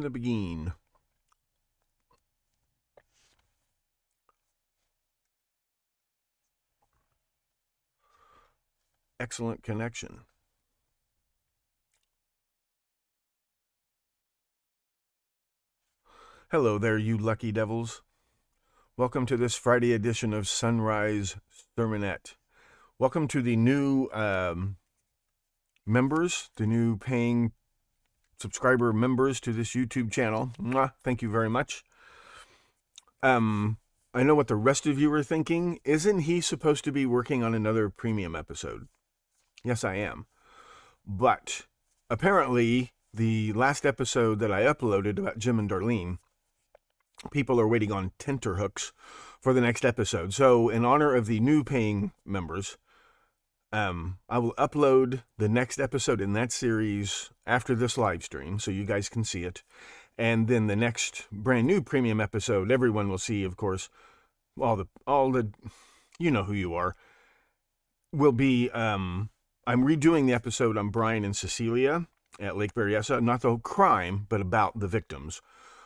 the beginning. Excellent connection. Hello there, you lucky devils. Welcome to this Friday edition of Sunrise Sermonette. Welcome to the new members, the new paying subscriber members to this YouTube channel. Mwah, thank you very much. I know what the rest of you are thinking. Isn't he supposed to be working on another premium episode? Yes, I am. But apparently, the last episode that I uploaded about Jim and Darlene, people are waiting on tenterhooks for the next episode. So in honor of the new paying members, I will upload the next episode in that series after this live stream so you guys can see it. And then the next brand new premium episode, everyone will see, of course, all the you know who you are, will be, I'm redoing the episode on Brian and Cecilia at Lake Berryessa, not the crime, but about the victims.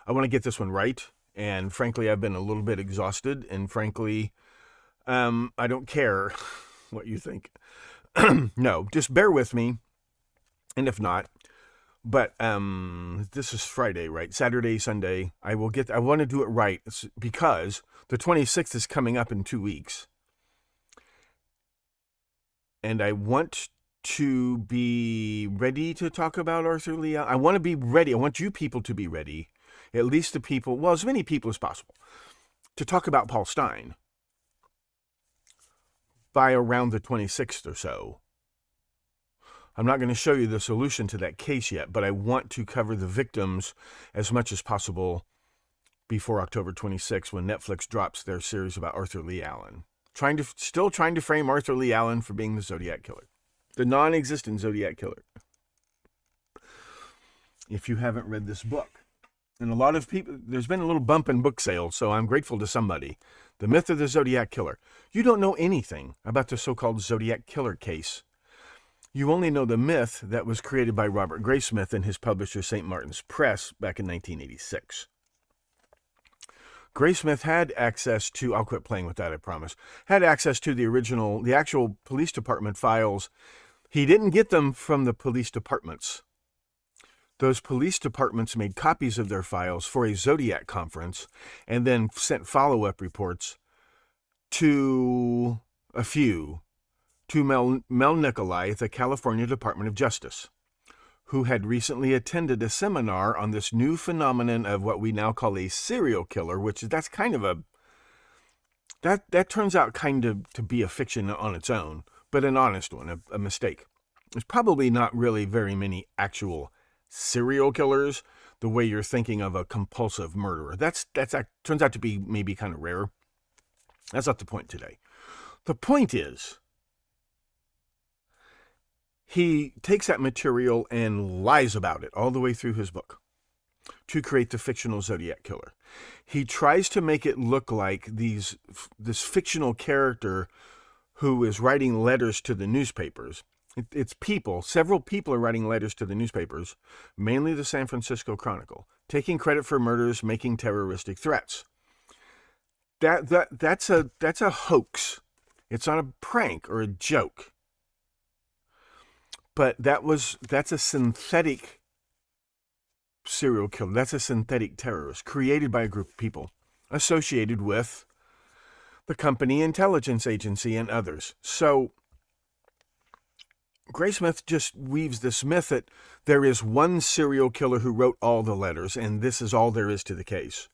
I want to get this one right. And frankly, I've been a little bit exhausted, and frankly, I don't care what you think. No, just bear with me. And if not, but this is Friday, right? Saturday, Sunday. I want to do it right because the 26th is coming up in 2 weeks. And I want to be ready to talk about Arthur Lee. I want to be ready. I want you people to be ready. At least the people, well, as many people as possible, to talk about Paul Stine by around the 26th or so. I'm not going to show you the solution to that case yet, but I want to cover the victims as much as possible before October 26th when Netflix drops their series about Arthur Lee Allen. Still trying to frame Arthur Lee Allen for being the Zodiac Killer. The non-existent Zodiac Killer. If you haven't read this book. And a lot of people, there's been a little bump in book sales, so I'm grateful to somebody. The Myth of the Zodiac Killer. You don't know anything about the so-called Zodiac Killer case. You only know the myth that was created by Robert Graysmith and his publisher St. Martin's Press back in 1986. Graysmith had access to, I'll quit playing with that, I promise, had access to the actual police department files. He didn't get them from the police departments. Those police departments made copies of their files for a Zodiac conference and then sent follow-up reports to Mel Nicolai at the California Department of Justice, who had recently attended a seminar on this new phenomenon of what we now call a serial killer, that's kind of that turns out kind of to be a fiction on its own, but an honest one, a mistake. There's probably not really very many actual serial killers the way you're thinking of a compulsive murderer. That turns out to be maybe kind of rare. That's not the point today. The point is, he takes that material and lies about it all the way through his book to create the fictional Zodiac Killer. He tries to make it look like this fictional character who is writing letters to the newspapers. It's people. Several people are writing letters to the newspapers, mainly the San Francisco Chronicle, taking credit for murders, making terroristic threats. That's a hoax. It's not a prank or a joke. But that's a synthetic serial killer. That's a synthetic terrorist created by a group of people associated with the company intelligence agency and others. So Graysmith just weaves this myth that there is one serial killer who wrote all the letters, and this is all there is to the case.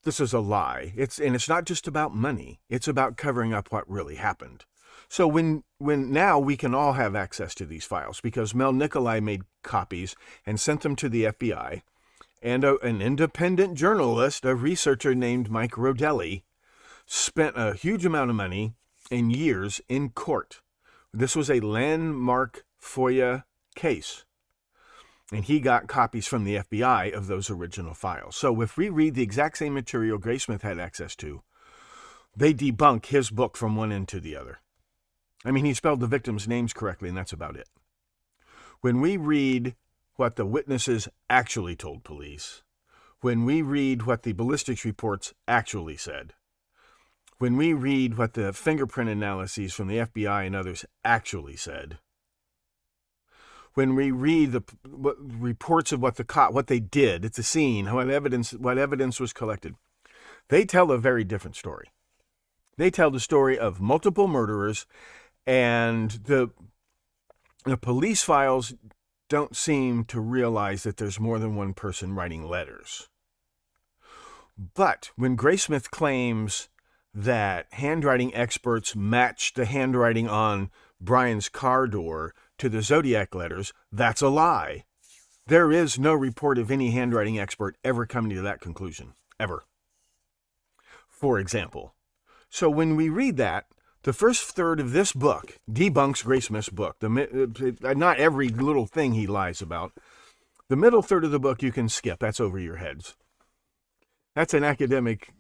This is a lie. It's not just about money. It's about covering up what really happened. So when now we can all have access to these files because Mel Nicolai made copies and sent them to the FBI, and an independent journalist, a researcher named Mike Rodelli, spent a huge amount of money and years in court. This was a landmark FOIA case, and he got copies from the FBI of those original files. So if we read the exact same material Graysmith had access to, they debunk his book from one end to the other. I mean, he spelled the victims' names correctly, and that's about it. When we read what the witnesses actually told police, when we read what the ballistics reports actually said, when we read what the fingerprint analyses from the FBI and others actually said, when we read the reports of what they did at the scene, what evidence was collected, they tell a very different story. They tell the story of multiple murderers, and the police files don't seem to realize that there's more than one person writing letters. But when Graysmith claims that handwriting experts matched the handwriting on Brian's car door to the Zodiac letters, that's a lie. There is no report of any handwriting expert ever coming to that conclusion, ever. For example, so when we read that, the first third of this book debunks Graysmith's book. Not every little thing he lies about. The middle third of the book you can skip. That's over your heads. That's an academic...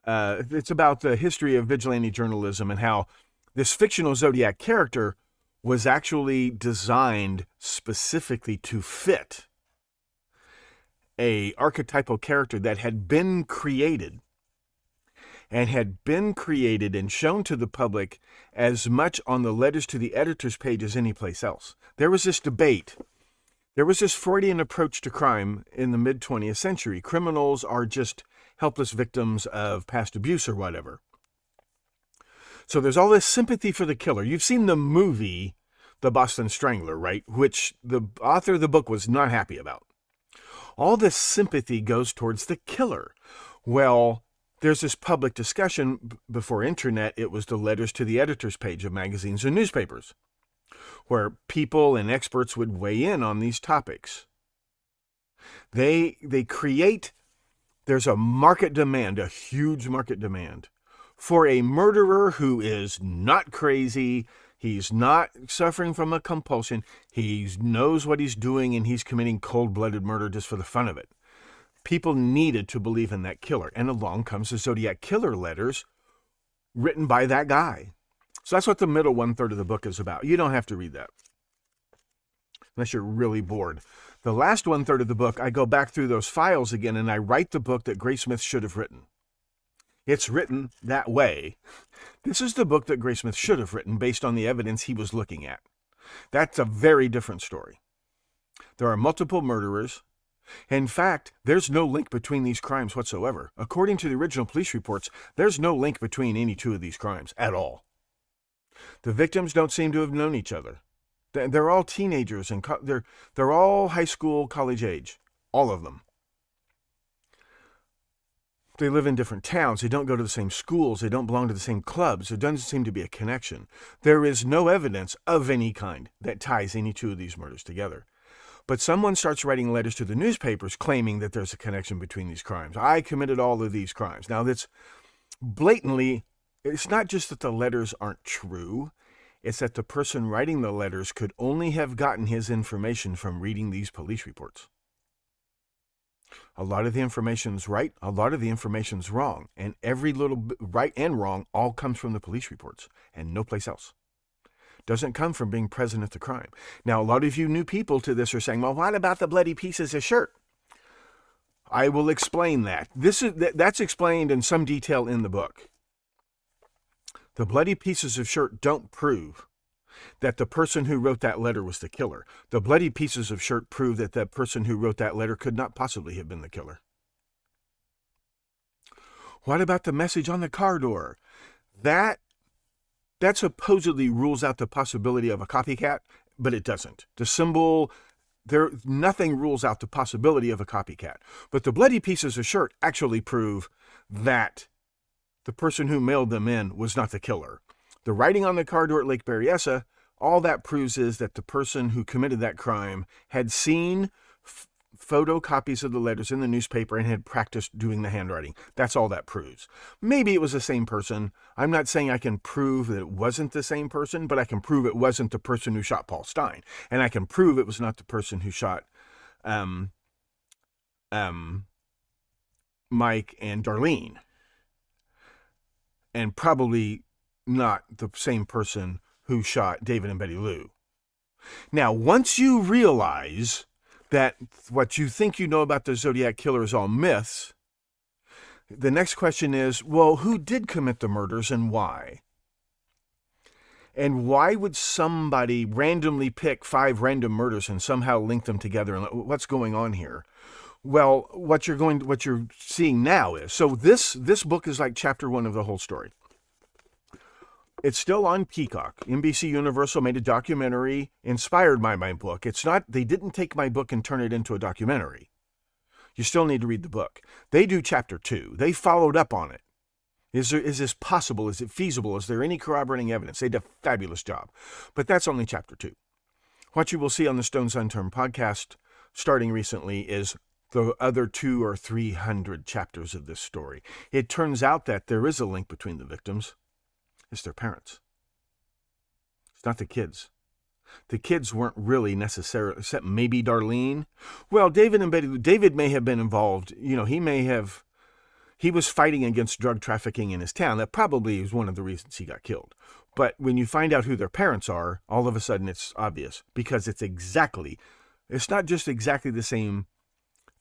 it's about the history of vigilante journalism and how this fictional Zodiac character was actually designed specifically to fit a archetypal character that had been created and shown to the public as much on the letters to the editor's page as any place else. There was this debate. There was this Freudian approach to crime in the mid-20th century. Criminals are just helpless victims of past abuse or whatever. So there's all this sympathy for the killer. You've seen the movie, The Boston Strangler, right? Which the author of the book was not happy about. All this sympathy goes towards the killer. Well, there's this public discussion. Before internet, it was the letters to the editor's page of magazines and newspapers, where people and experts would weigh in on these topics. They create, there's a market demand, a huge market demand, for a murderer who is not crazy, he's not suffering from a compulsion, he knows what he's doing, and he's committing cold-blooded murder just for the fun of it. People needed to believe in that killer, and along comes the Zodiac Killer letters written by that guy. So that's what the middle one-third of the book is about. You don't have to read that unless you're really bored. The last one-third of the book, I go back through those files again, and I write the book that Graysmith should have written. It's written that way. This is the book that Graysmith should have written based on the evidence he was looking at. That's a very different story. There are multiple murderers. In fact, there's no link between these crimes whatsoever. According to the original police reports, there's no link between any two of these crimes at all. The victims don't seem to have known each other. They're all teenagers, and they're all high school, college age, all of them. They live in different towns. They don't go to the same schools. They don't belong to the same clubs. There doesn't seem to be a connection. There is no evidence of any kind that ties any two of these murders together. But someone starts writing letters to the newspapers claiming that there's a connection between these crimes. I committed all of these crimes. Now, that's blatantly, it's not just that the letters aren't true. It's that the person writing the letters could only have gotten his information from reading these police reports. A lot of the information's right, a lot of the information's wrong, and every little bit, right and wrong, all comes from the police reports and no place else. Doesn't come from being present at the crime. Now, a lot of you new people to this are saying, well, what about the bloody pieces of shirt? I will explain that. That's explained in some detail in the book. The bloody pieces of shirt don't prove that the person who wrote that letter was the killer. The bloody pieces of shirt prove that the person who wrote that letter could not possibly have been the killer. What about the message on the car door? That supposedly rules out the possibility of a copycat, but it doesn't. The symbol, nothing rules out the possibility of a copycat. But the bloody pieces of shirt actually prove that the person who mailed them in was not the killer. The writing on the car door at Lake Berryessa, all that proves is that the person who committed that crime had seen photocopies of the letters in the newspaper and had practiced doing the handwriting. That's all that proves. Maybe it was the same person. I'm not saying I can prove that it wasn't the same person, but I can prove it wasn't the person who shot Paul Stine. And I can prove it was not the person who shot Mike and Darlene. And probably not the same person who shot David and Betty Lou. Now, once you realize that what you think you know about the Zodiac Killer is all myths, the next question is, well, who did commit the murders and why? And why would somebody randomly pick 5 random murders and somehow link them together? And what's going on here? Well, what you're seeing now is, so this book is like chapter 1 of the whole story. It's still on Peacock. NBC Universal made a documentary inspired by my book. They didn't take my book and turn it into a documentary. You still need to read the book. They do chapter 2. They followed up on it. Is this possible? Is it feasible? Is there any corroborating evidence? They did a fabulous job. But that's only chapter 2. What you will see on the Stones Unturned podcast starting recently is the other 200 or 300 chapters of this story. It turns out that there is a link between the victims. It's their parents. It's not the kids. The kids weren't really necessarily, except maybe Darlene. Well, David and Betty, David may have been involved. He was fighting against drug trafficking in his town. That probably is one of the reasons he got killed. But when you find out who their parents are, all of a sudden it's obvious, because it's not just exactly the same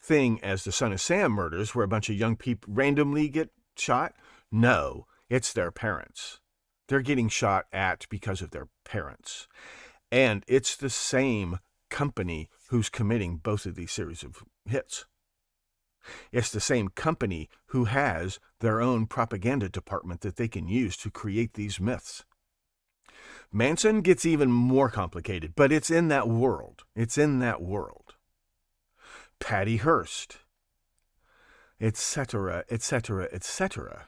thing as the Son of Sam murders, where a bunch of young people randomly get shot. No, it's their parents. They're getting shot at because of their parents. And it's the same company who's committing both of these series of hits. It's the same company who has their own propaganda department that they can use to create these myths. Manson gets even more complicated, but it's in that world. Patty Hearst, etc., etc., etc.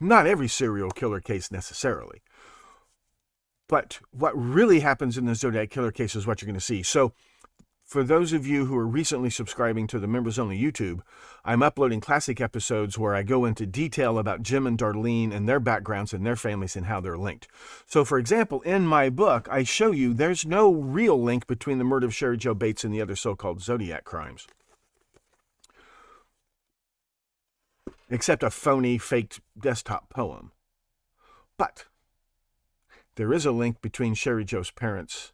Not every serial killer case necessarily. But what really happens in the Zodiac Killer case is what you're going to see. So for those of you who are recently subscribing to the Members Only YouTube, I'm uploading classic episodes where I go into detail about Jim and Darlene and their backgrounds and their families and how they're linked. So, for example, in my book, I show you there's no real link between the murder of Cheri Jo Bates and the other so-called Zodiac crimes. Except a phony, faked desktop poem. But there is a link between Cheri Jo's parents,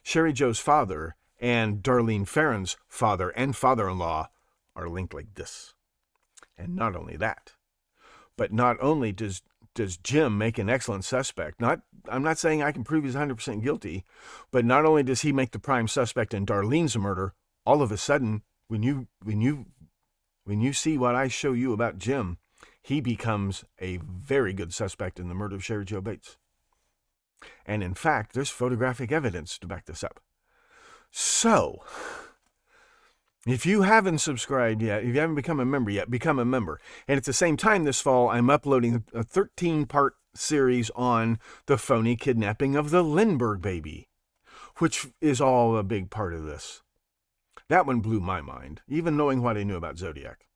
Cheri Jo's father, and Darlene Ferrin's father and father-in-law are linked like this. And not only that, but not only does Jim make an excellent suspect, I'm not saying I can prove he's 100% guilty, but not only does he make the prime suspect in Darlene's murder, all of a sudden, when you see what I show you about Jim, he becomes a very good suspect in the murder of Cheri Jo Bates. And in fact, there's photographic evidence to back this up. So, if you haven't subscribed yet, if you haven't become a member yet, become a member. And at the same time this fall, I'm uploading a 13-part series on the phony kidnapping of the Lindbergh baby, which is all a big part of this. That one blew my mind, even knowing what I knew about Zodiac.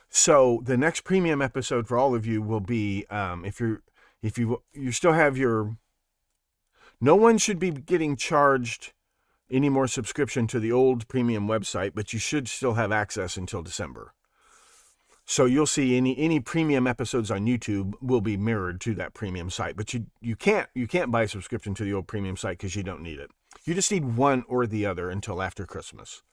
So the next premium episode for all of you will be, if you still have your, no one should be getting charged any more subscription to the old premium website, but you should still have access until December. So you'll see any premium episodes on YouTube will be mirrored to that premium site, but you can't buy a subscription to the old premium site because you don't need it. You just need one or the other until after Christmas.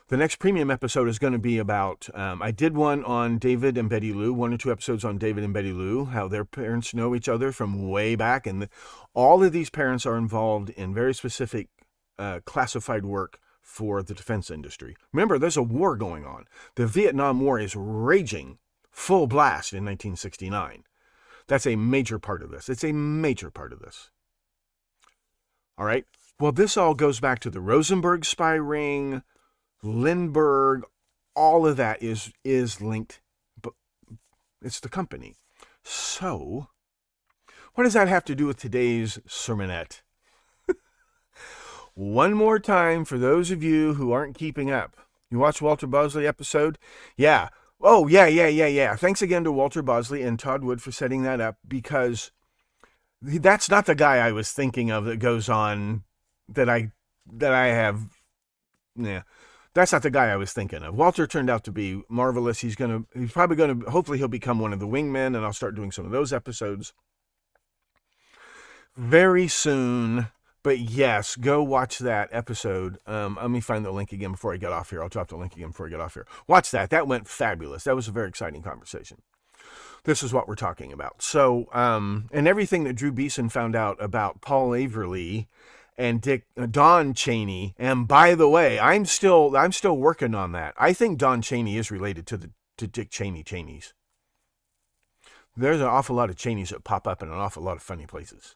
The next premium episode is going to be about, I did one on David and Betty Lou, 1 or 2 episodes on David and Betty Lou, how their parents know each other from way back. And all of these parents are involved in very specific classified work for the defense industry. Remember, there's a war going on. The Vietnam War is raging full blast in 1969. That's a major part of this. It's a major part of this. All right. Well, this all goes back to the Rosenberg spy ring, Lindbergh, all of that is linked, but it's the company. So, what does that have to do with today's sermonette? One more time for those of you who aren't keeping up. You watch Walter Bosley episode? Yeah. Oh, yeah. Thanks again to Walter Bosley and Todd Wood for setting that up, because that's not the guy I was thinking of that goes on that I have. Yeah. That's not the guy I was thinking of. Walter turned out to be marvelous. Hopefully he'll become one of the wingmen, and I'll start doing some of those episodes very soon. But yes, go watch that episode. Let me find the link again before I get off here. I'll drop the link again before I get off here. Watch that. That went fabulous. That was a very exciting conversation. This is what we're talking about. So, and everything that Drew Beeson found out about Paul Averly and Don Cheney. And by the way, I'm still working on that. I think Don Cheney is related to Dick Cheneys. There's an awful lot of Cheneys that pop up in an awful lot of funny places.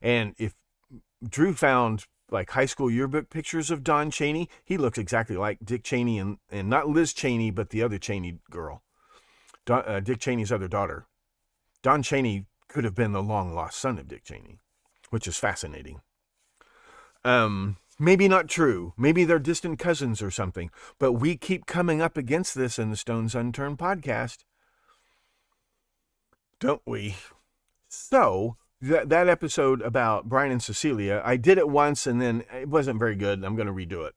And if Drew found like high school yearbook pictures of Don Cheney, he looks exactly like Dick Cheney and not Liz Cheney, but the other Cheney girl, Dick Cheney's other daughter. Don Cheney could have been the long lost son of Dick Cheney, which is fascinating. Maybe not true. Maybe they're distant cousins or something, but we keep coming up against this in the Stones Unturned podcast. Don't we? So that episode about Brian and Cecilia, I did it once and then it wasn't very good. I'm going to redo it.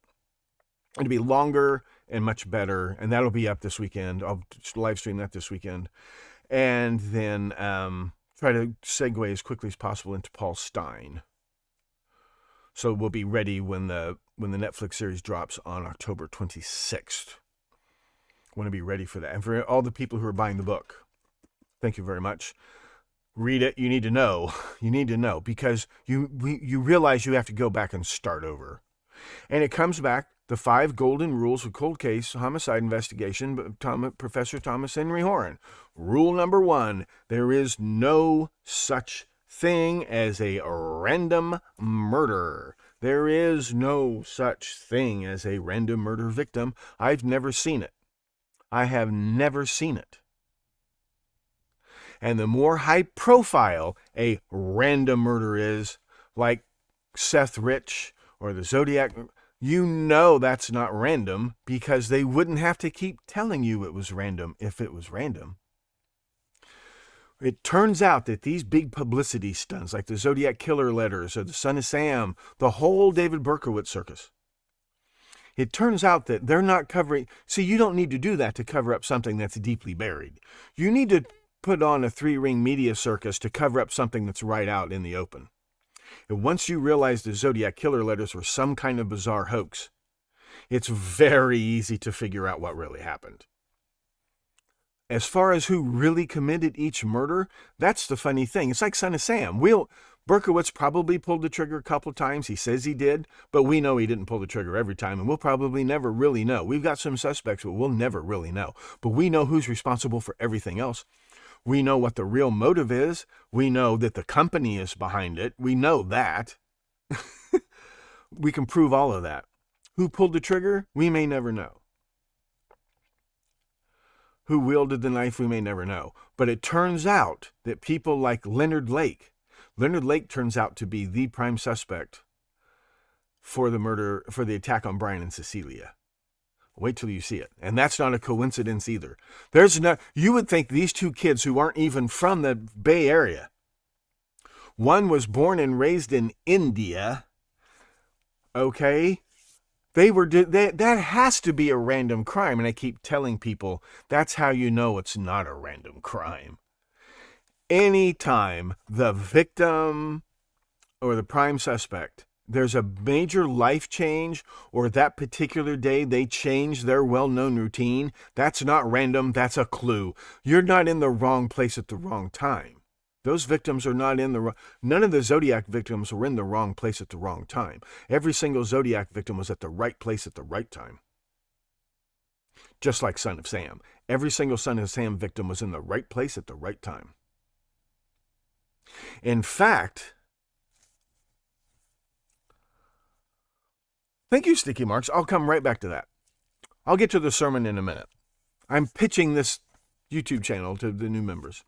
It'll be longer and much better, and that'll be up this weekend. I'll live stream that this weekend. And then try to segue as quickly as possible into Paul Stine. So we'll be ready when the Netflix series drops on October 26th. Want to be ready for that. And for all the people who are buying the book, thank you very much. Read it. You need to know. You need to know because you realize you have to go back and start over. And it comes back, the 5 golden rules of cold case homicide investigation, Professor Thomas Henry Horan. Rule number 1, there is no such thing as a random murder. There is no such thing as a random murder victim. I've never seen it. I have never seen it. And the more high profile a random murder is, like Seth Rich or the Zodiac, you know that's not random because they wouldn't have to keep telling you it was random if it was random. It turns out that these big publicity stunts, like the Zodiac Killer letters or the Son of Sam, the whole David Berkowitz circus, it turns out that they're not covering. See, you don't need to do that to cover up something that's deeply buried. You need to put on a 3-ring media circus to cover up something that's right out in the open. And once you realize the Zodiac Killer letters were some kind of bizarre hoax, it's very easy to figure out what really happened. As far as who really committed each murder, that's the funny thing. It's like Son of Sam. Berkowitz probably pulled the trigger a couple times. He says he did, but we know he didn't pull the trigger every time, and we'll probably never really know. We've got some suspects, but we'll never really know. But we know who's responsible for everything else. We know what the real motive is. We know that the company is behind it. We know that. We can prove all of that. Who pulled the trigger? We may never know. Who wielded the knife? We may never know. But it turns out that people like Leonard Lake turns out to be the prime suspect for the attack on Brian and Cecilia. Wait till you see it. And that's not a coincidence either. You would think these 2 kids who aren't even from the Bay Area, one was born and raised in India, okay? That has to be a random crime. And I keep telling people, that's how you know it's not a random crime. Anytime the victim or the prime suspect, there's a major life change, or that particular day they change their well-known routine, that's not random, that's a clue. You're not in the wrong place at the wrong time. Those victims are not none of the Zodiac victims were in the wrong place at the wrong time. Every single Zodiac victim was at the right place at the right time. Just like Son of Sam. Every single Son of Sam victim was in the right place at the right time. In fact, thank you, Sticky Marks. I'll come right back to that. I'll get to the sermon in a minute. I'm pitching this YouTube channel to the new members.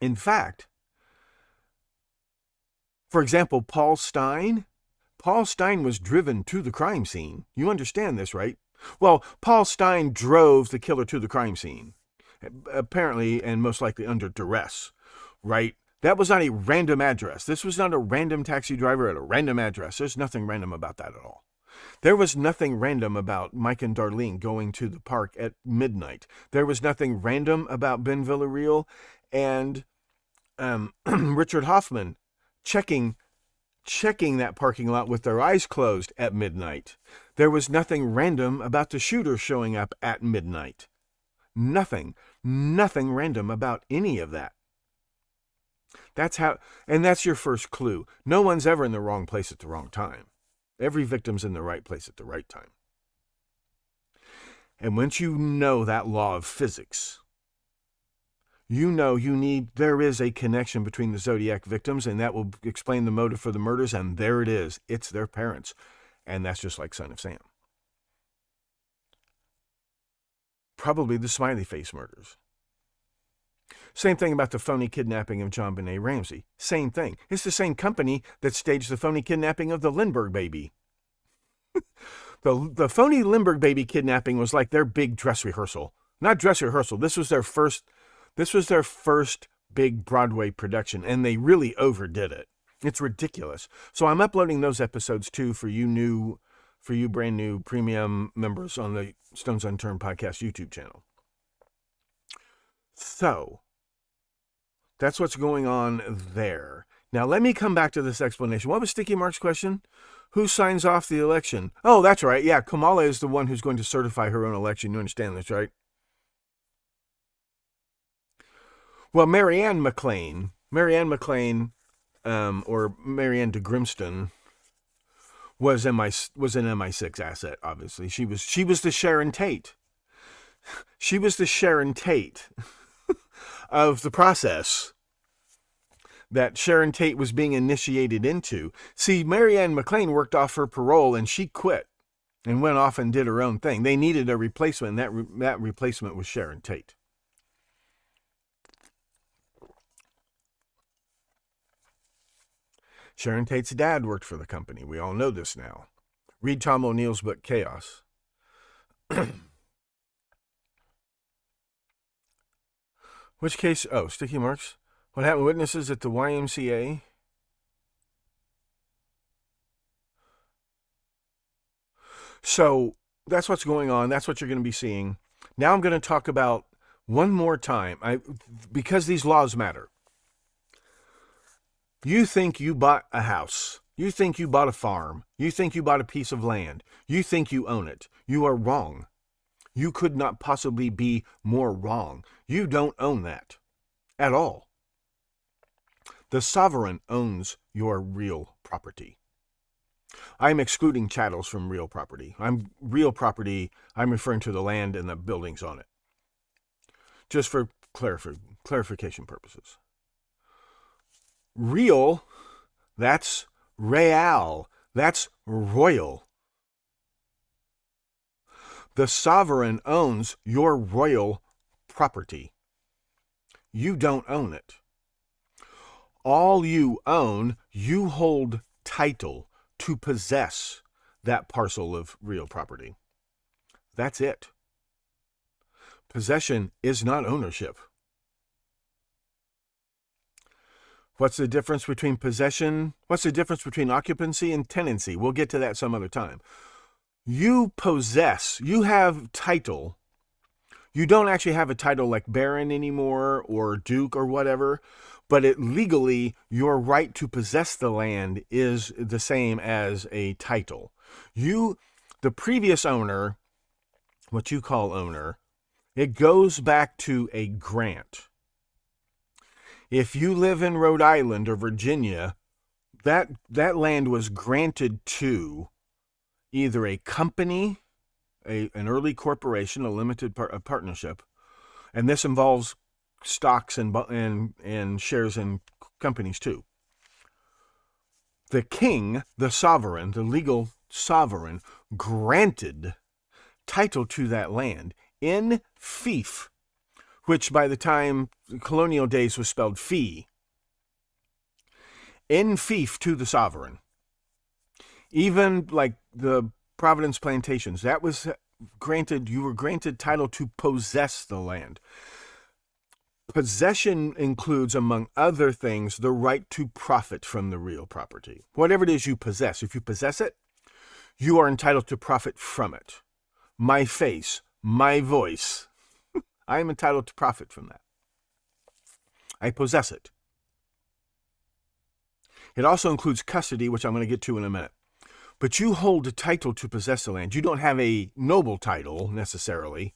In fact, for example, Paul Stine was driven to the crime scene. You understand this, right? Well, Paul Stine drove the killer to the crime scene, apparently and most likely under duress, right? That was not a random address. This was not a random taxi driver at a random address. There's nothing random about that at all. There was nothing random about Mike and Darlene going to the park at midnight. There was nothing random about Ben Villarreal and Richard Hoffman checking checking that parking lot with their eyes closed at midnight. There was nothing random about the shooter showing up at midnight. Nothing random about any of that. And that's your first clue. No one's ever in the wrong place at the wrong time. Every victim's in the right place at the right time. And once you know that law of physics, you know there is a connection between the Zodiac victims, and that will explain the motive for the murders, and there it is. It's their parents. And that's just like Son of Sam. Probably the smiley face murders. Same thing about the phony kidnapping of JonBenet Ramsey. Same thing. It's the same company that staged the phony kidnapping of the Lindbergh baby. The phony Lindbergh baby kidnapping was like their big dress rehearsal. Not dress rehearsal. This was their first big Broadway production, and they really overdid it. It's ridiculous. So I'm uploading those episodes too for you brand new premium members on the Stones Unturned podcast YouTube channel. So that's what's going on there. Now let me come back to this explanation. What was Sticky Mark's question? Who signs off the election? Oh, that's right. Yeah, Kamala is the one who's going to certify her own election. You understand this, right? Well, Marianne McLean, or Marianne de Grimston, was an MI6 asset. Obviously, she was the Sharon Tate. She was the Sharon Tate of the process that Sharon Tate was being initiated into. See, Marianne McLean worked off her parole and she quit and went off and did her own thing. They needed a replacement, and that replacement was Sharon Tate. Sharon Tate's dad worked for the company. We all know this now. Read Tom O'Neill's book, Chaos. Which case? Oh, Sticky Marks. What happened to witnesses at the YMCA? So that's what's going on. That's what you're going to be seeing. Now I'm going to talk about one more time, because these laws matter. You think you bought a house. You think you bought a farm. You think you bought a piece of land. You think you own it. You are wrong. You could not possibly be more wrong. You don't own that at all. The sovereign owns your real property. I'm excluding chattels from real property. I'm referring to the land and the buildings on it. Just for clarification purposes. Real, that's real. That's royal. The sovereign owns your royal property. You don't own it. All you own, you hold title to possess that parcel of real property. That's it. Possession is not ownership. What's the difference between possession? What's the difference between occupancy and tenancy? We'll get to that some other time. You possess, you have title. You don't actually have a title like Baron anymore or Duke or whatever, but legally, your right to possess the land is the same as a title. The previous owner, what you call owner, it goes back to a grant. If you live in Rhode Island or Virginia, that land was granted to either a company, an early corporation, a limited partnership, and this involves stocks and shares in companies too. The king, the sovereign, the legal sovereign, granted title to that land in fief, which by the time colonial days was spelled fee, in fief to the sovereign. Even like the Providence plantations, that was granted, you were granted title to possess the land. Possession includes, among other things, the right to profit from the real property. Whatever it is you possess, if you possess it, you are entitled to profit from it. My face, my voice, I am entitled to profit from that. I possess it. It also includes custody, which I'm going to get to in a minute. But you hold a title to possess the land. You don't have a noble title necessarily,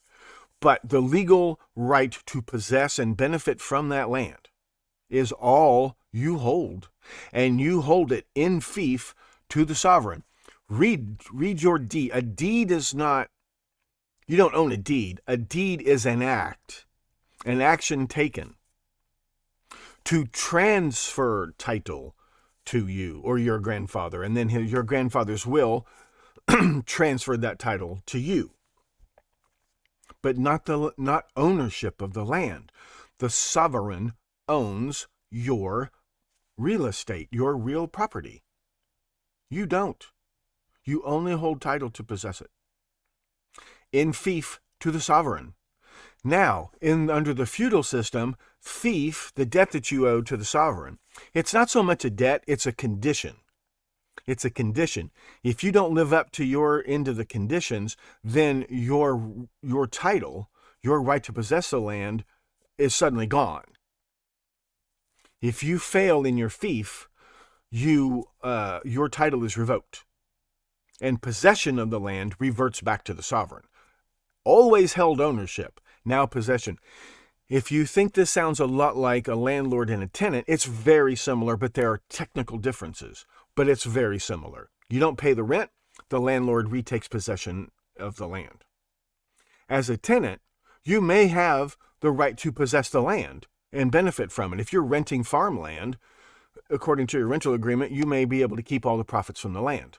but the legal right to possess and benefit from that land is all you hold, and you hold it in fief to the sovereign. Read your deed. A deed is not, you don't own a deed. A deed is an act, an action taken to transfer title to you or your grandfather, and then your grandfather's will transferred that title to you. But not ownership of the land. The sovereign owns your real estate, your real property. You don't. You only hold title to possess it. In fief to the sovereign. Now, under the feudal system, fief, the debt that you owe to the sovereign, it's not so much a debt, it's a condition. It's a condition. If you don't live up to your end of the conditions, then your title, your right to possess the land, is suddenly gone. If you fail in your fief, your title is revoked, and possession of the land reverts back to the sovereign. Always held ownership, now possession. If you think this sounds a lot like a landlord and a tenant, it's very similar, but there are technical differences. But it's very similar. You don't pay the rent, the landlord retakes possession of the land. As a tenant, you may have the right to possess the land and benefit from it. If you're renting farmland, according to your rental agreement, you may be able to keep all the profits from the land.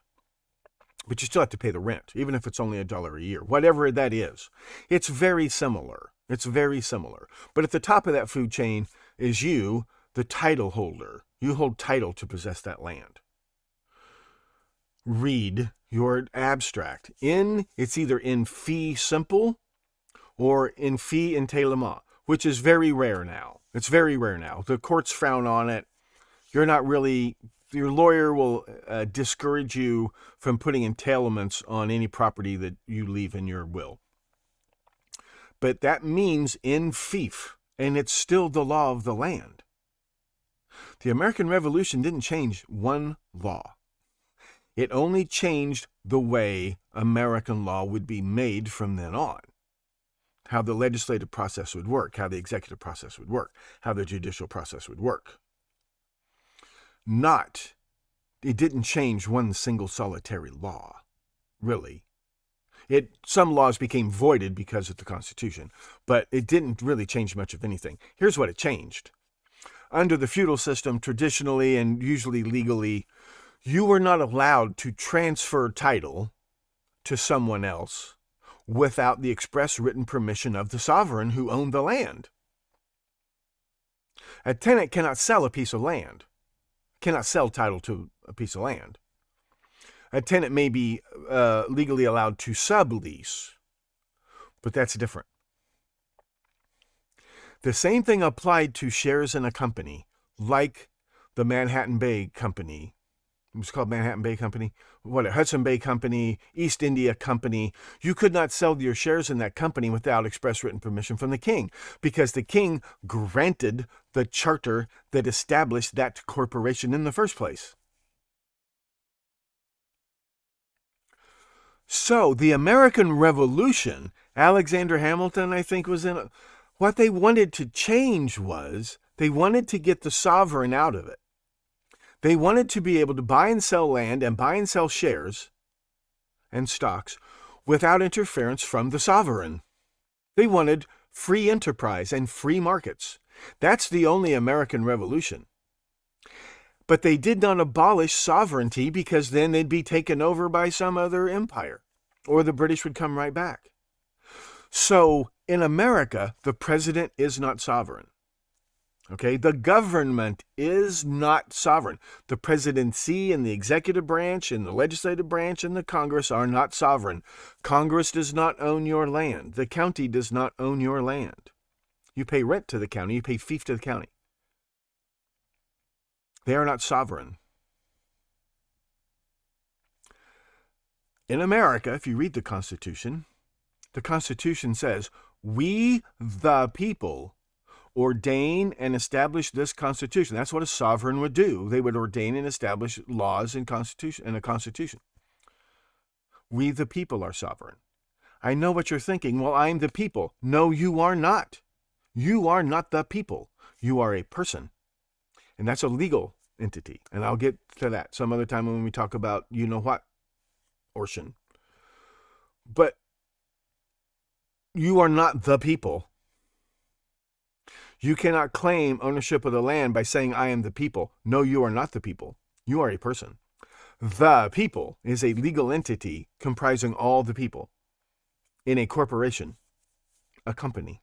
But you still have to pay the rent, even if it's only $1 a year, whatever that is. It's very similar. It's very similar. But at the top of that food chain is you, the title holder. You hold title to possess that land. Read your abstract. It's either in fee simple or in fee intellement, which is very rare now. It's very rare now. The courts frown on it. Your lawyer will discourage you from putting entailments on any property that you leave in your will. But that means in fief, and it's still the law of the land. The American Revolution didn't change one law. It only changed the way American law would be made from then on. How the legislative process would work, how the executive process would work, how the judicial process would work. It didn't change one single solitary law, really. Some laws became voided because of the Constitution, but it didn't really change much of anything. Here's what it changed. Under the feudal system, traditionally and usually legally, you were not allowed to transfer title to someone else without the express written permission of the sovereign who owned the land. A tenant cannot sell a piece of land, cannot sell title to a piece of land. A tenant may be legally allowed to sublease, but that's different. The same thing applied to shares in a company, like the Manhattan Bay Company. It was called Manhattan Bay Company, Hudson Bay Company, East India Company. You could not sell your shares in that company without express written permission from the king, because the king granted the charter that established that corporation in the first place. So the American Revolution, Alexander Hamilton, I think, was in it. What they wanted to change was they wanted to get the sovereign out of it. They wanted to be able to buy and sell land and buy and sell shares and stocks without interference from the sovereign. They wanted free enterprise and free markets. That's the only American Revolution. But they did not abolish sovereignty, because then they'd be taken over by some other empire, or the British would come right back. So in America, the president is not sovereign. Okay, the government is not sovereign. The presidency and the executive branch and the legislative branch and the Congress are not sovereign. Congress does not own your land. The county does not own your land. You pay rent to the county. You pay fief to the county. They are not sovereign. In America, if you read the Constitution says, "We, the people, ordain and establish this Constitution. That's what a sovereign would do. They would ordain and establish laws and a constitution. We, the people, are sovereign. I know what you're thinking. Well, I'm the people. No, you are not. You are not the people. You are a person. And that's a legal entity. And I'll get to that some other time when we talk about you know what, Orson. But you are not the people. You cannot claim ownership of the land by saying, I am the people. No, you are not the people. You are a person. The people is a legal entity comprising all the people in a corporation, a company.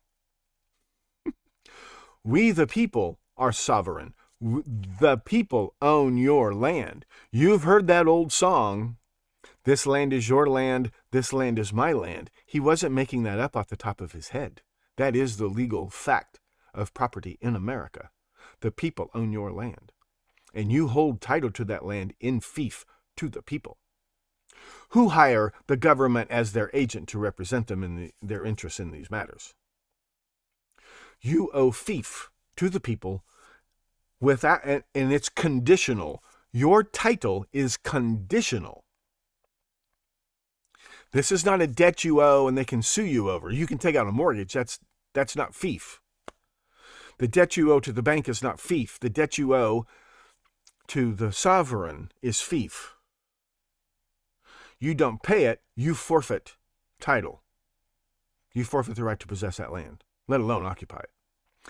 We, the people, are sovereign. The people own your land. You've heard that old song, this land is your land, this land is my land. He wasn't making that up off the top of his head. That is the legal fact of property in America. The people own your land. And you hold title to that land in fief to the people, who hire the government as their agent to represent them in their interests in these matters. You owe fief to the people without, and it's conditional. Your title is conditional. This is not a debt you owe and they can sue you over. You can take out a mortgage. That's not fief. The debt you owe to the bank is not fief. The debt you owe to the sovereign is fief. You don't pay it, you forfeit title. You forfeit the right to possess that land, let alone occupy it.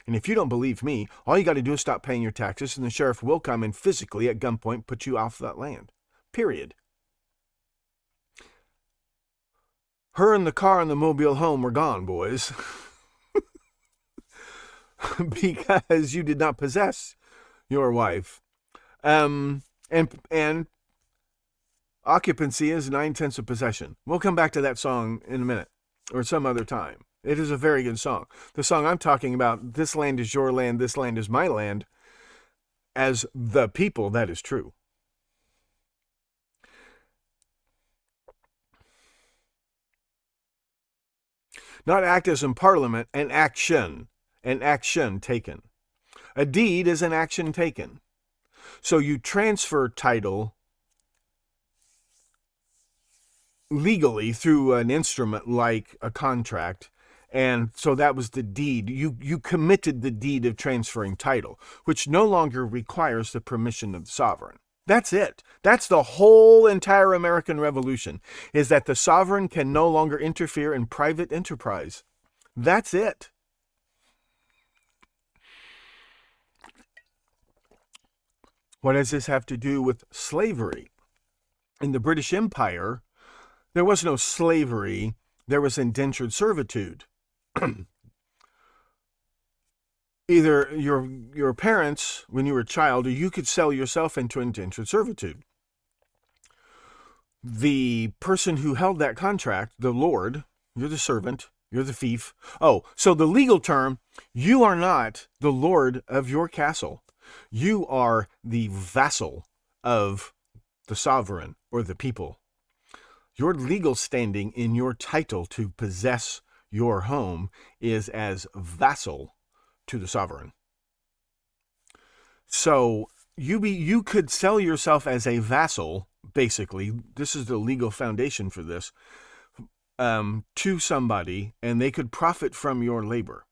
And if you don't believe me, all you got to do is stop paying your taxes and the sheriff will come and physically at gunpoint put you off that land. Period. Her and the car and the mobile home were gone, boys. Because you did not possess your wife. And occupancy is 9/10 of possession. We'll come back to that song in a minute or some other time. It is a very good song. The song I'm talking about, this land is your land, this land is my land, as the people, that is true. Not act as in Parliament, an action taken. A deed is an action taken. So you transfer title legally through an instrument like a contract, and so that was the deed. You committed the deed of transferring title, which no longer requires the permission of the sovereign. That's it. That's the whole entire American Revolution, is that the sovereign can no longer interfere in private enterprise. That's it. What does this have to do with slavery? In the British Empire, there was no slavery, there was indentured servitude. Either your parents, when you were a child, or you could sell yourself into indentured servitude. The person who held that contract, the lord, you're the servant, you're the fief. Oh, so the legal term, you are not the lord of your castle. You are the vassal of the sovereign or the people. Your legal standing in your title to possess your home is as vassal to the sovereign. So you could sell yourself as a vassal, basically. This is the legal foundation for this, to somebody, and they could profit from your labor.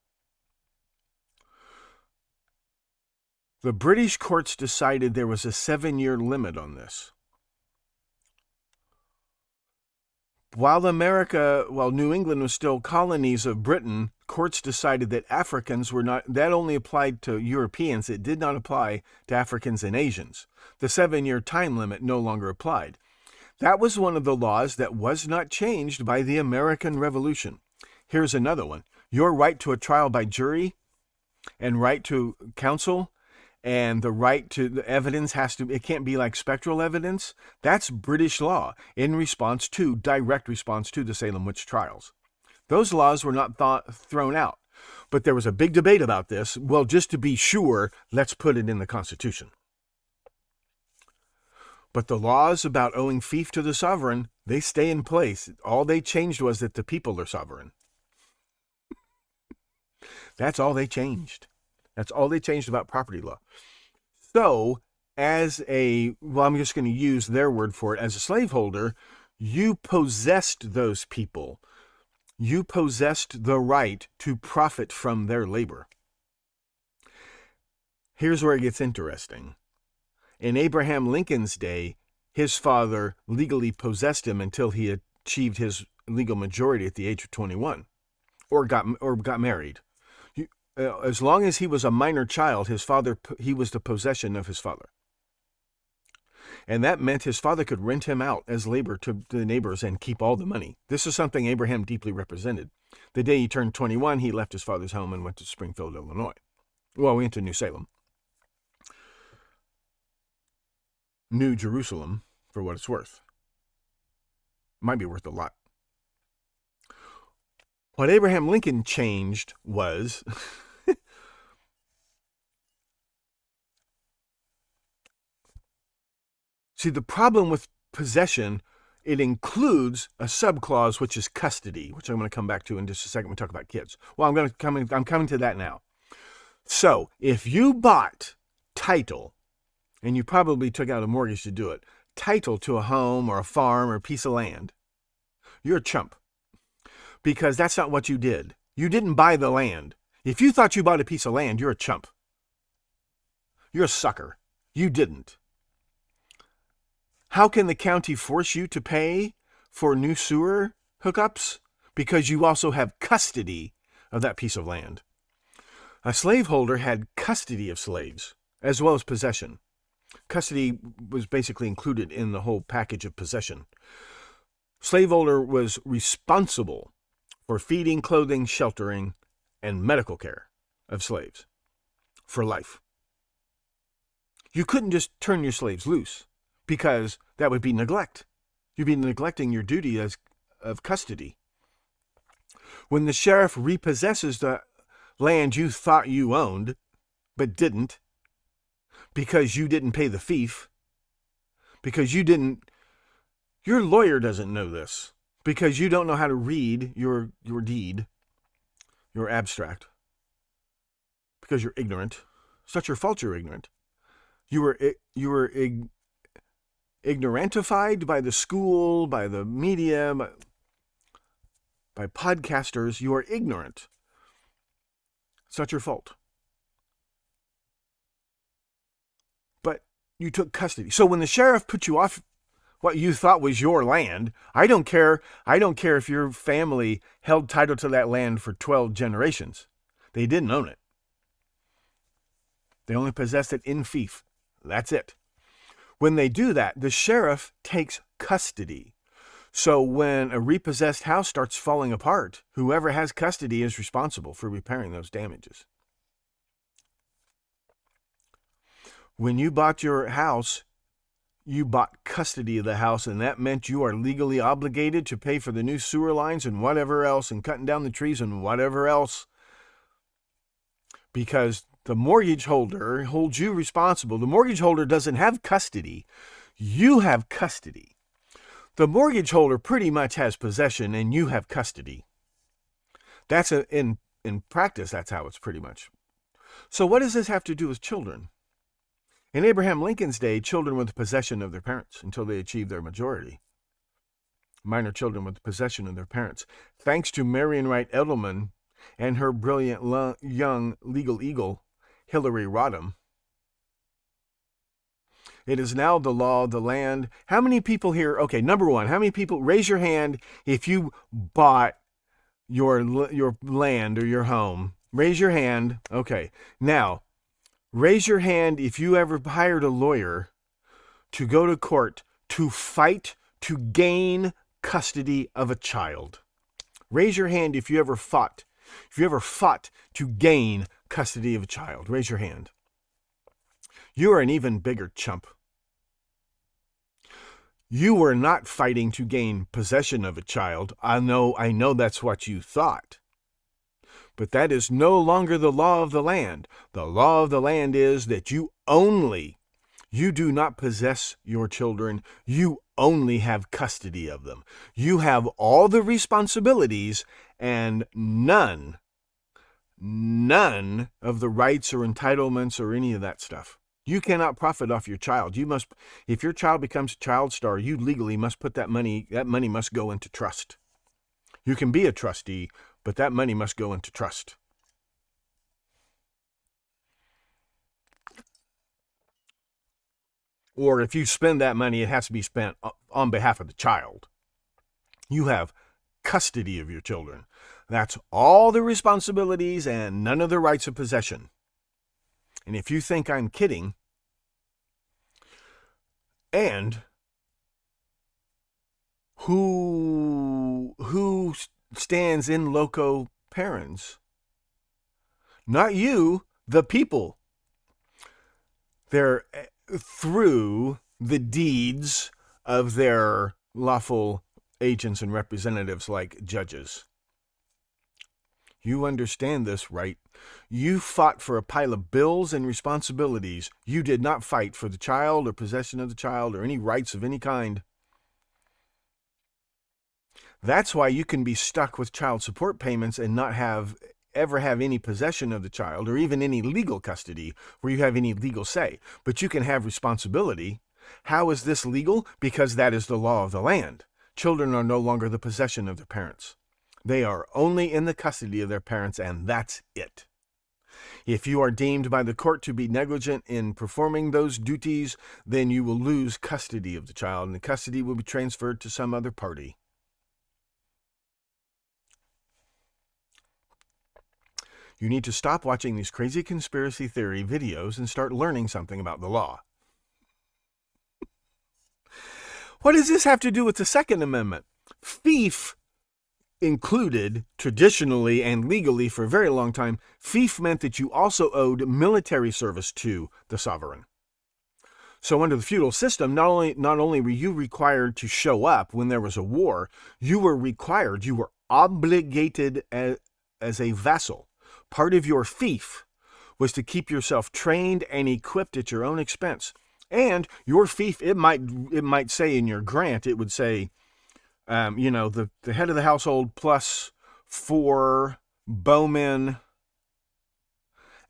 The British courts decided there was a 7-year limit on this. While New England was still colonies of Britain, courts decided that Africans were not, that only applied to Europeans. It did not apply to Africans and Asians. The 7-year time limit no longer applied. That was one of the laws that was not changed by the American Revolution. Here's another one. Your right to a trial by jury and right to counsel and the right to the evidence it can't be like spectral evidence. That's British law in direct response to the Salem witch trials. Those laws were not thrown out, but there was a big debate about this. Well, just to be sure, let's put it in the Constitution. But the laws about owing fief to the sovereign, they stay in place. All they changed was that the people are sovereign. That's all they changed. That's all they changed about property law. So, I'm just going to use their word for it, as a slaveholder, you possessed those people. You possessed the right to profit from their labor. Here's where it gets interesting. In Abraham Lincoln's day, his father legally possessed him until he achieved his legal majority at the age of 21, or got married. As long as he was a minor child, he was the possession of his father. And that meant his father could rent him out as labor to the neighbors and keep all the money. This is something Abraham deeply represented. The day he turned 21, he left his father's home and went to Springfield, Illinois. Well, we went to New Salem. New Jerusalem, for what it's worth. Might be worth a lot. What Abraham Lincoln changed was see, the problem with possession, it includes a subclause, which is custody, which I'm going to come back to in just a second when we talk about kids. Well, I'm coming to that now. So, if you bought title, and you probably took out a mortgage to do it, title to a home or a farm or a piece of land, you're a chump. Because that's not what you did. You didn't buy the land. If you thought you bought a piece of land, you're a chump. You're a sucker. You didn't. How can the county force you to pay for new sewer hookups? Because you also have custody of that piece of land. A slaveholder had custody of slaves, as well as possession. Custody was basically included in the whole package of possession. Slaveholder was responsible for feeding, clothing, sheltering, and medical care of slaves for life. You couldn't just turn your slaves loose, because that would be neglect. You'd be neglecting your duty of custody. When the sheriff repossesses the land you thought you owned, but didn't, because you didn't pay the fief, because your lawyer doesn't know this, because you don't know how to read your deed, your abstract, because you're ignorant. It's not your fault you're ignorant. You were ignorantified by the school, by the media, by podcasters. You are ignorant. It's not your fault. But you took custody. So when the sheriff put you off what you thought was your land, I don't care if your family held title to that land for 12 generations. They didn't own it. They only possessed it in fief. That's it. When they do that, the sheriff takes custody. So when a repossessed house starts falling apart, whoever has custody is responsible for repairing those damages. When you bought your house, you bought custody of the house, and that meant you are legally obligated to pay for the new sewer lines and whatever else, and cutting down the trees and whatever else, because the mortgage holder holds you responsible. The mortgage holder doesn't have custody. You have custody. The mortgage holder pretty much has possession, and you have custody. That's in practice, that's how it's pretty much. So what does this have to do with children? In Abraham Lincoln's day, children were the possession of their parents until they achieved their majority. Minor children were the possession of their parents. Thanks to Marion Wright Edelman and her brilliant young legal eagle, Hillary Rodham, it is now the law of the land. How many people here? Okay, number one, how many people? Raise your hand if you bought your land or your home. Raise your hand. Okay, now, raise your hand if you ever hired a lawyer to go to court to fight to gain custody of a child. Raise your hand if you ever fought to gain custody of a child. Raise your hand. You are an even bigger chump. You were not fighting to gain possession of a child. I know that's what you thought. But that is no longer the law of the land. The law of the land is that you do not possess your children. You only have custody of them. You have all the responsibilities and none none of the rights or entitlements or any of that stuff. You cannot profit off your child. You must, if your child becomes a child star, you legally must put that money must go into trust. You can be a trustee, but that money must go into trust. Or if you spend that money, it has to be spent on behalf of the child. You have custody of your children. That's all the responsibilities and none of the rights of possession. And if you think I'm kidding, and who stands in loco parens? Not you, the people. They're through the deeds of their lawful agents and representatives like judges. You understand this, right? You fought for a pile of bills and responsibilities. You did not fight for the child or possession of the child or any rights of any kind. That's why you can be stuck with child support payments and not ever have any possession of the child or even any legal custody where you have any legal say. But you can have responsibility. How is this legal? Because that is the law of the land. Children are no longer the possession of their parents. They are only in the custody of their parents, and that's it. If you are deemed by the court to be negligent in performing those duties, then you will lose custody of the child, and the custody will be transferred to some other party. You need to stop watching these crazy conspiracy theory videos and start learning something about the law. What does this have to do with the Second Amendment? Fief included, traditionally and legally for a very long time, fief meant that you also owed military service to the sovereign. So under the feudal system, not only were you required to show up when there was a war, you were obligated as a vassal. Part of your fief was to keep yourself trained and equipped at your own expense. And your fief, it might say in your grant, it would say, the head of the household plus 4 bowmen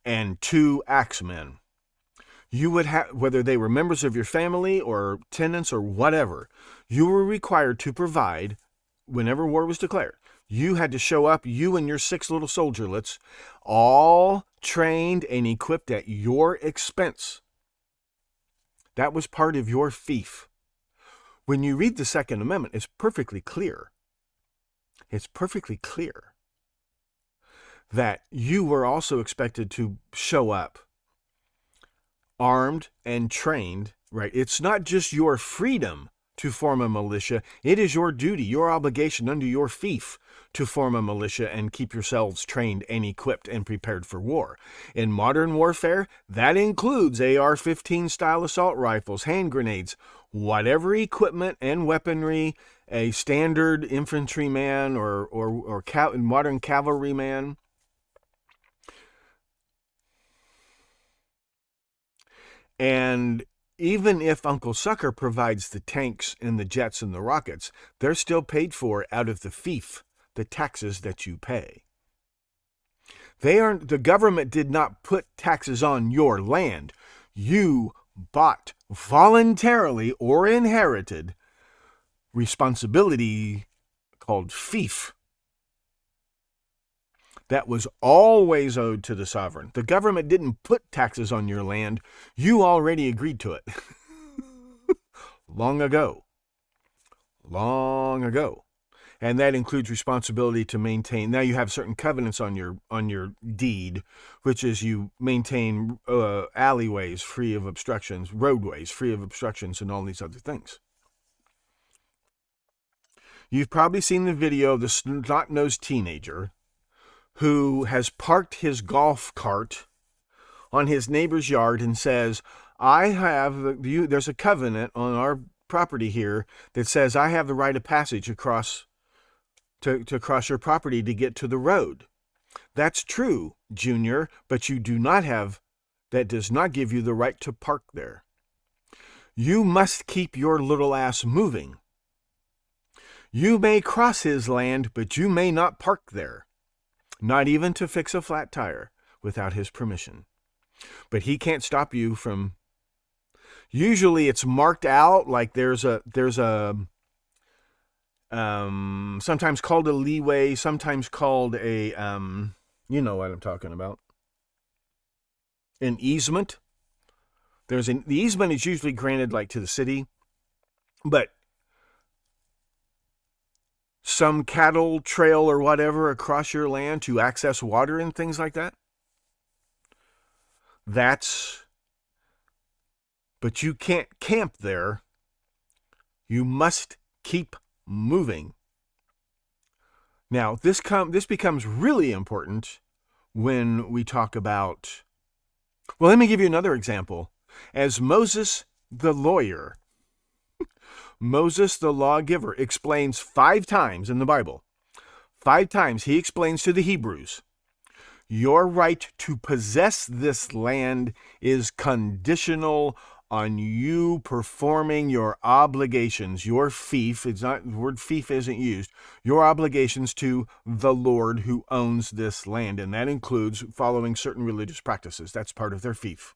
and 2 axemen. You would have, whether they were members of your family or tenants or whatever, you were required to provide, whenever war was declared, you had to show up, you and your 6 little soldierlets, all trained and equipped at your expense. That was part of your fief. When you read the Second Amendment, it's perfectly clear. It's perfectly clear that you were also expected to show up armed and trained, right? It's not just your freedom to form a militia. It is your duty, your obligation under your fief to form a militia and keep yourselves trained and equipped and prepared for war. In modern warfare, that includes AR-15 style assault rifles, hand grenades, whatever equipment and weaponry a standard infantryman or modern cavalryman and even if Uncle Sucker provides the tanks and the jets and the rockets, they're still paid for out of the fief, the taxes that you pay. The government did not put taxes on your land. You bought voluntarily or inherited responsibility called fief that was always owed to the sovereign. The government didn't put taxes on your land. You already agreed to it. Long ago. And that includes responsibility to maintain. Now you have certain covenants on your deed, which is you maintain alleyways free of obstructions, roadways free of obstructions, and all these other things. You've probably seen the video of the snot-nosed teenager who has parked his golf cart on his neighbor's yard and says, there's a covenant on our property here that says I have the right of passage across to cross your property to get to the road. That's true, Junior, but that does not give you the right to park there. You must keep your little ass moving. You may cross his land, but you may not park there. not even to fix a flat tire without his permission. But he can't stop you from, usually it's marked out, like there's a sometimes called a leeway, sometimes called a, you know what I'm talking about, an easement. The easement is usually granted like to the city, but some cattle trail or whatever across your land to access water and things like that. But you can't camp there. You must keep moving. Now, this becomes really important when we talk about, well, let me give you another example. As Moses the lawyer, Moses the lawgiver explains 5 times in the Bible, 5 times he explains to the Hebrews, your right to possess this land is conditional on you performing your obligations, your fief, the word fief isn't used, your obligations to the Lord who owns this land, and that includes following certain religious practices. That's part of their fief.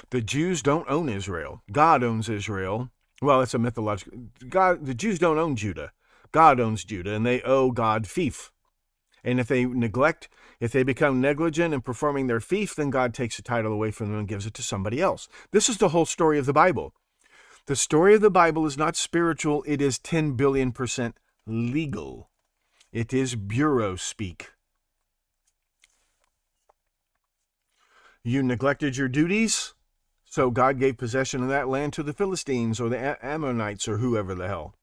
The Jews don't own Israel. God owns Israel. Well, it's a mythological, the Jews don't own Judah. God owns Judah, and they owe God fief. And if they become negligent in performing their fief, then God takes the title away from them and gives it to somebody else. This is the whole story of the Bible. The story of the Bible is not spiritual. It is 10 billion% legal. It is bureau speak. You neglected your duties, so God gave possession of that land to the Philistines or the Ammonites or whoever the hell.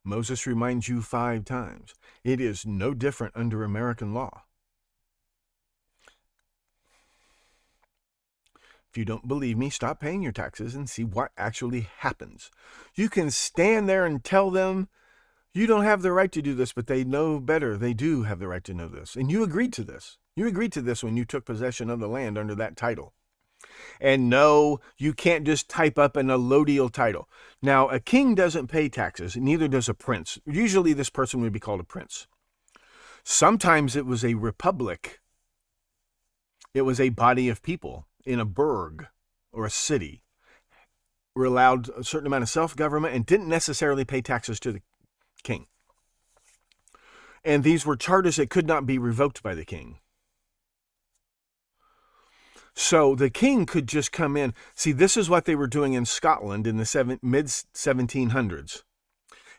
Moses reminds you 5 times. It is no different under American law. If you don't believe me, stop paying your taxes and see what actually happens. You can stand there and tell them, you don't have the right to do this, but they know better. They do have the right to know this. And you agreed to this. You agreed to this when you took possession of the land under that title. And no, you can't just type up an allodial title. Now, a king doesn't pay taxes, neither does a prince. Usually this person would be called a prince. Sometimes it was a republic. It was a body of people in a burg or a city. Were allowed a certain amount of self-government and didn't necessarily pay taxes to the king. And these were charters that could not be revoked by the king. So the king could just come in. See, this is what they were doing in Scotland in the mid-1700s.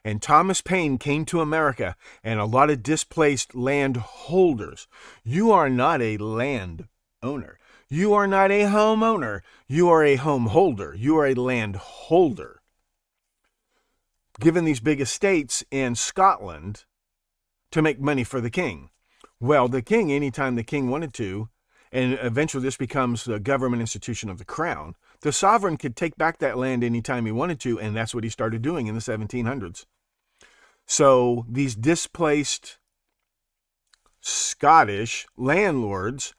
And Thomas Paine came to America, and a lot of displaced landholders. You are not a land owner. You are not a homeowner. You are a home holder. You are a landholder. Given these big estates in Scotland to make money for the king. Well, the king, anytime the king wanted to, and eventually this becomes the government institution of the crown, the sovereign could take back that land anytime he wanted to, and that's what he started doing in the 1700s. So these displaced Scottish landlords,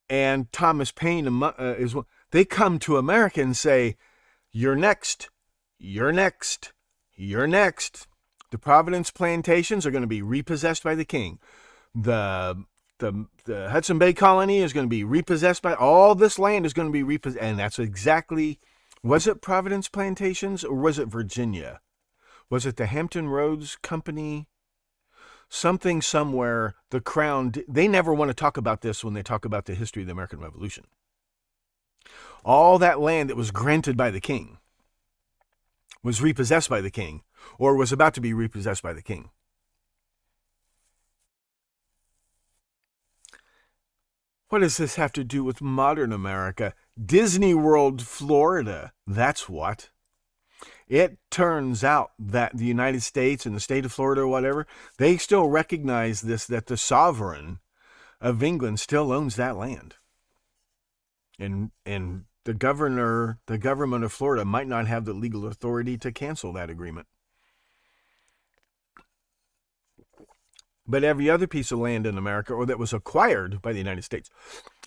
and Thomas Paine they come to America and say, you're next, you're next, you're next. The Providence plantations are going to be repossessed by the king. The Hudson Bay colony is going to be repossessed by, all this land is going to be repossessed. And that's exactly, was it Providence Plantations or was it Virginia? Was it the Hampton Roads Company? Something somewhere, the crown, they never want to talk about this when they talk about the history of the American Revolution. All that land that was granted by the king was repossessed by the king or was about to be repossessed by the king. What does this have to do with modern America? Disney World, Florida, that's what. It turns out that the United States and the state of Florida or whatever, they still recognize this, that the sovereign of England still owns that land. And the government of Florida might not have the legal authority to cancel that agreement. But every other piece of land in America, or that was acquired by the United States,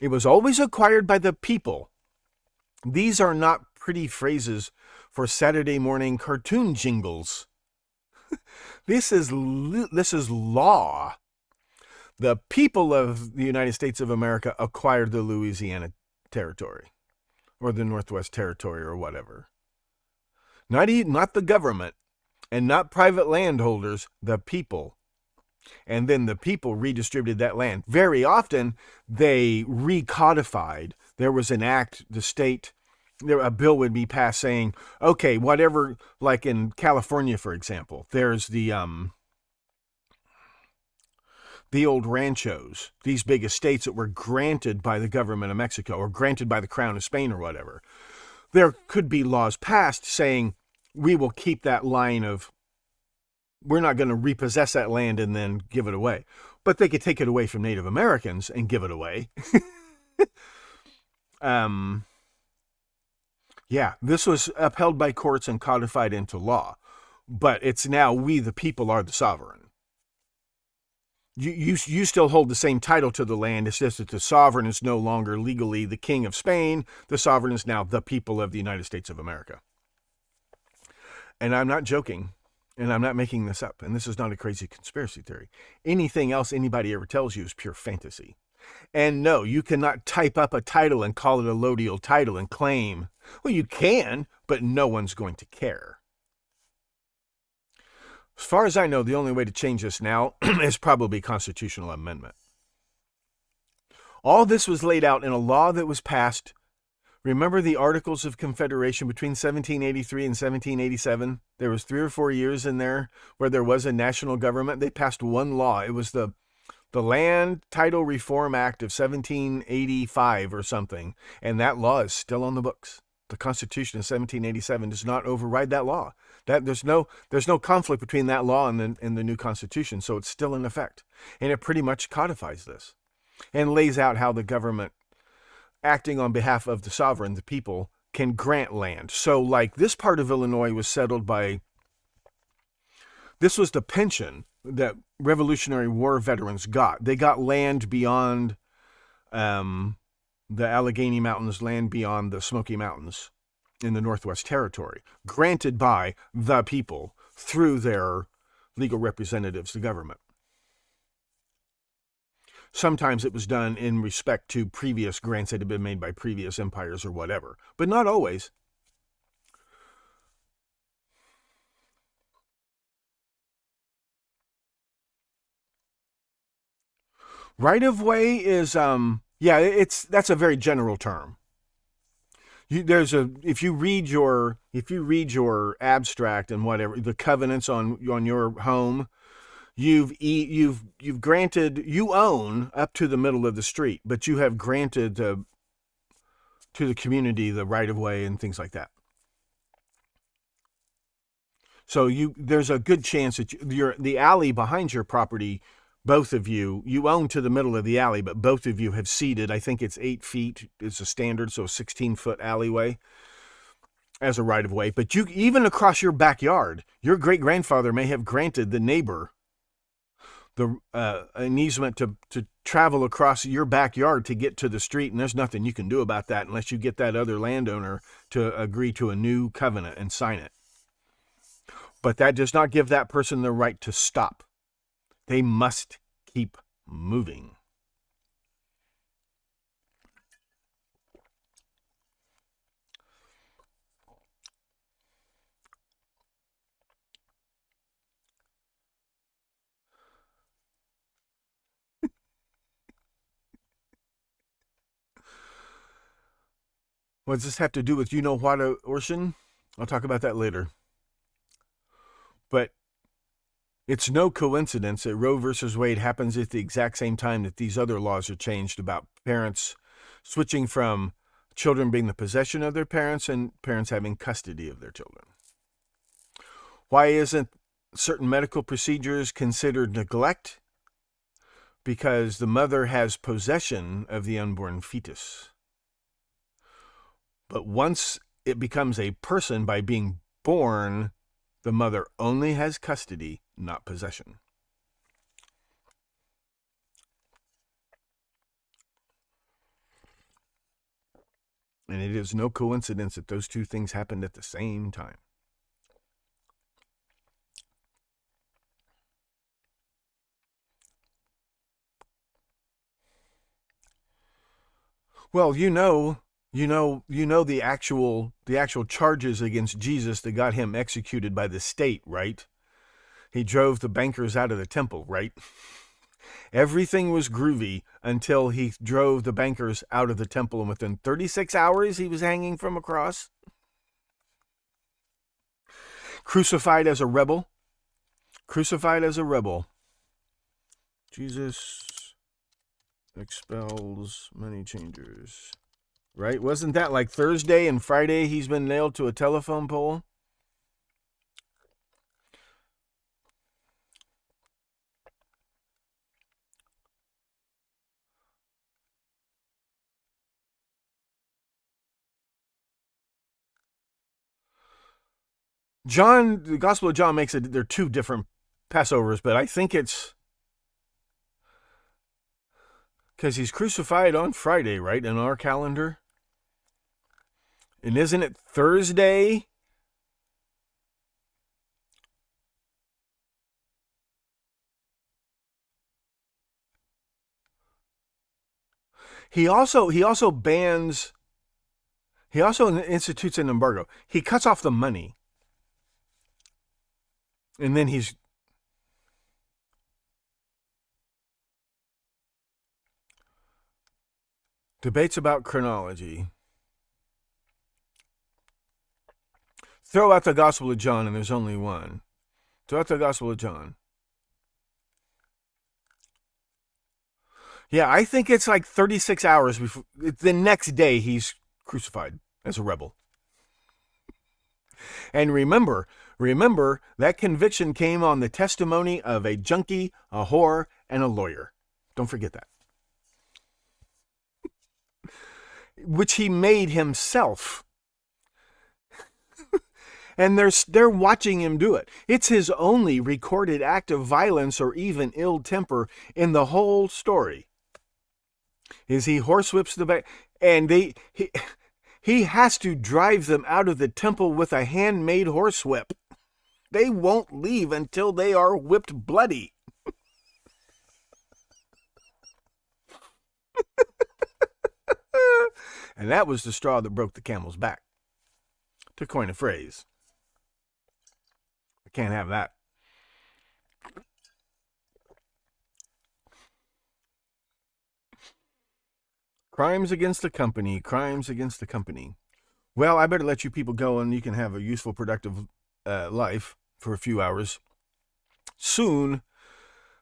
it was always acquired by the people. These are not pretty phrases for Saturday morning cartoon jingles. This is law. The people of the United States of America acquired the Louisiana Territory, or the Northwest Territory, or whatever. Not the government, and not private landholders, the people. And then the people redistributed that land. Very often, they recodified. There was an act, the state, a bill would be passed saying, okay, whatever, like in California, for example, there's the old ranchos, these big estates that were granted by the government of Mexico or granted by the Crown of Spain or whatever. There could be laws passed saying, we will keep that line of, we're not going to repossess that land and then give it away. But they could take it away from Native Americans and give it away. Yeah, this was upheld by courts and codified into law. But it's now we, the people, are the sovereign. You still hold the same title to the land. It's just that the sovereign is no longer legally the king of Spain. The sovereign is now the people of the United States of America. And I'm not joking, and I'm not making this up, and this is not a crazy conspiracy theory. Anything else anybody ever tells you is pure fantasy. And no, you cannot type up a title and call it a allodial title and claim. Well, you can, but no one's going to care. As far as I know, the only way to change this now is probably constitutional amendment. All this was laid out in a law that was passed. Remember the Articles of Confederation between 1783 and 1787? There was 3 or 4 years in there where there was a national government. They passed one law. It was the Land Title Reform Act of 1785 or something, and that law is still on the books. The Constitution of 1787 does not override that law. There's no conflict between that law and the new Constitution, so it's still in effect. And it pretty much codifies this and lays out how the government, acting on behalf of the sovereign, the people, can grant land. So like this part of Illinois was settled by, this was the pension that Revolutionary War veterans got. They got land beyond the Allegheny Mountains, land beyond the Smoky Mountains in the Northwest Territory, granted by the people through their legal representatives, the government. Sometimes it was done in respect to previous grants that had been made by previous empires or whatever, but not always. Right of way is that's a very general term. If you read your abstract and whatever, the covenants on your home, you've granted, you own up to the middle of the street, but you have granted to the community the right of way and things like that. So there's a good chance that the alley behind your property, both of you own to the middle of the alley, but both of you have ceded, I think it's 8 feet is a standard, so a 16-foot alleyway as a right of way. But you, even across your backyard, your great-grandfather may have granted the neighbor an easement to travel across your backyard to get to the street, and there's nothing you can do about that unless you get that other landowner to agree to a new covenant and sign it. But that does not give that person the right to stop. They must keep moving. What does this have to do with you-know-what, Orson? I'll talk about that later. But it's no coincidence that Roe versus Wade happens at the exact same time that these other laws are changed about parents switching from children being the possession of their parents and parents having custody of their children. Why isn't certain medical procedures considered neglect? Because the mother has possession of the unborn fetus. But once it becomes a person by being born, the mother only has custody, not possession. And it is no coincidence that those two things happened at the same time. Well, you know the actual charges against Jesus that got him executed by the state, right? He drove the bankers out of the temple, right? Everything was groovy until he drove the bankers out of the temple, and within 36 hours he was hanging from a cross. Crucified as a rebel. Crucified as a rebel. Jesus expels money changers. Right? Wasn't that like Thursday and Friday he's been nailed to a telephone pole? John, the Gospel of John makes it, they're two different Passovers, but I think it's because he's crucified on Friday, right, in our calendar? And isn't it Thursday? He also institutes an embargo. He cuts off the money. And then he's debates about chronology. Throw out the Gospel of John, and there's only one. Throw out the Gospel of John. Yeah, I think it's like 36 hours before. The next day, he's crucified as a rebel. And remember, that conviction came on the testimony of a junkie, a whore, and a lawyer. Don't forget that. Which he made himself. And they're watching him do it. It's his only recorded act of violence or even ill temper in the whole story. Is he horsewhips the back, and he has to drive them out of the temple with a handmade horsewhip. They won't leave until they are whipped bloody. And that was the straw that broke the camel's back, to coin a phrase. I can't have that. Crimes against the company, crimes against the company. Well, I better let you people go, and you can have a useful, productive life for a few hours. Soon,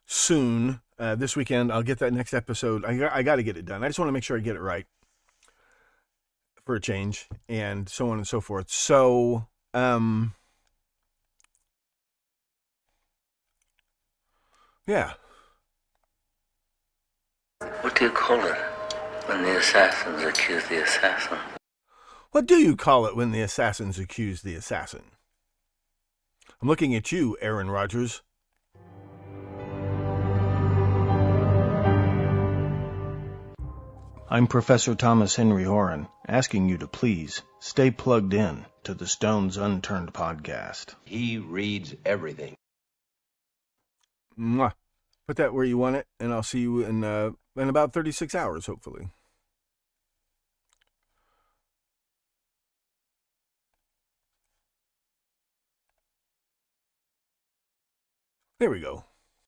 this weekend, I'll get that next episode. I got to get it done. I just want to make sure I get it right for a change, and so on and so forth. So, yeah. What do you call it when the assassins accuse the assassin? What do you call it when the assassins accuse the assassin? I'm looking at you, Aaron Rodgers. I'm Professor Thomas Henry Horan, asking you to please stay plugged in to the Stones Unturned podcast. He reads everything. Mwah. Put that where you want it, and I'll see you in about 36 hours, hopefully. There we go.